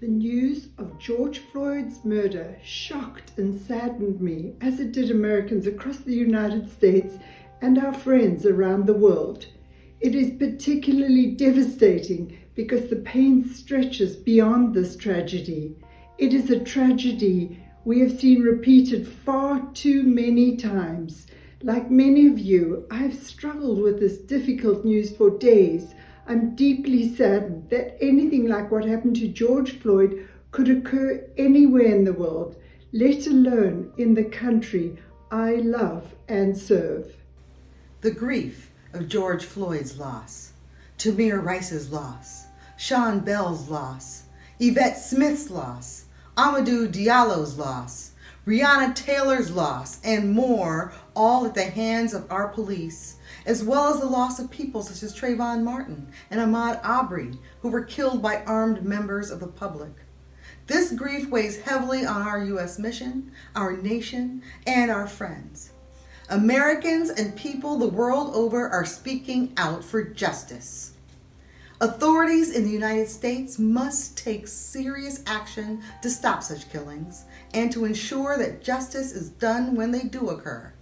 The news of George Floyd's murder shocked and saddened me, as it did Americans across the United States and our friends around the world. It is particularly devastating because the pain stretches beyond this tragedy. It is a tragedy we have seen repeated far too many times. Like many of you, I've struggled with this difficult news for days. I'm deeply saddened that anything like what happened to George Floyd could occur anywhere in the world, let alone in the country I love and serve. The grief of George Floyd's loss, Tamir Rice's loss, Sean Bell's loss, Yvette Smith's loss, Amadou Diallo's loss, Breonna Taylor's loss, and more, all at the hands of our police, as well as the loss of people such as Trayvon Martin and Ahmaud Arbery, who were killed by armed members of the public. This grief weighs heavily on our U.S. mission, our nation, and our friends. Americans and people the world over are speaking out for justice. Authorities in the United States must take serious action to stop such killings and to ensure that justice is done when they do occur.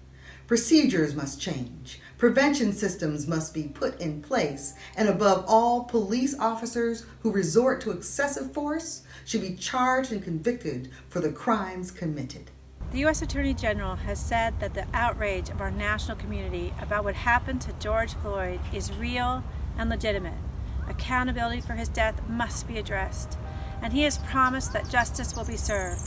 Procedures must change, prevention systems must be put in place, and above all, police officers who resort to excessive force should be charged and convicted for the crimes committed. The U.S. Attorney General has said that the outrage of our national community about what happened to George Floyd is real and legitimate. Accountability for his death must be addressed, and he has promised that justice will be served.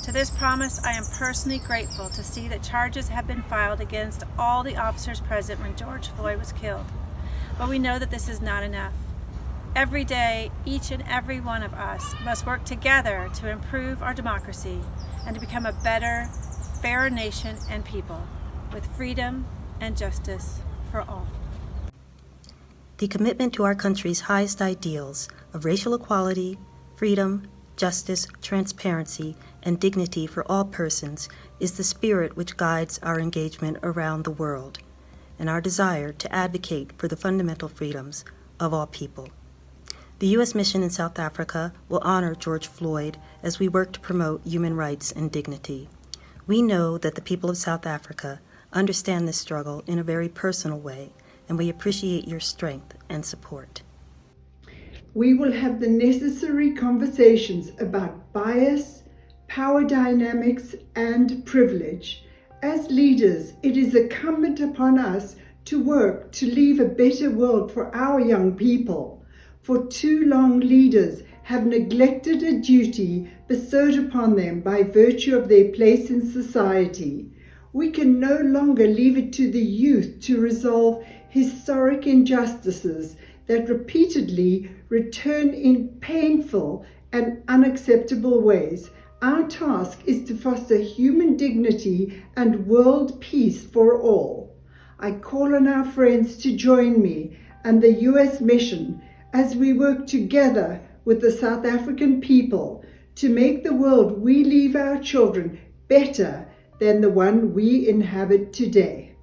To this promise, I am personally grateful to see that charges have been filed against all the officers present when George Floyd was killed. But we know that this is not enough. Every day, each and every one of us must work together to improve our democracy and to become a better, fairer nation and people, with freedom and justice for all. The commitment to our country's highest ideals of racial equality, freedom, justice, transparency, and dignity for all persons is the spirit which guides our engagement around the world, and our desire to advocate for the fundamental freedoms of all people. The U.S. mission in South Africa will honor George Floyd as we work to promote human rights and dignity. We know that the people of South Africa understand this struggle in a very personal way, and we appreciate your strength and support. We will have the necessary conversations about bias, power dynamics, and privilege. As leaders, it is incumbent upon us to work to leave a better world for our young people. For too long, leaders have neglected a duty bestowed upon them by virtue of their place in society. We can no longer leave it to the youth to resolve historic injustices that repeatedly return in painful and unacceptable ways. Our task is to foster human dignity and world peace for all. I call on our friends to join me and the U.S. mission as we work together with the South African people to make the world we leave our children better than the one we inhabit today.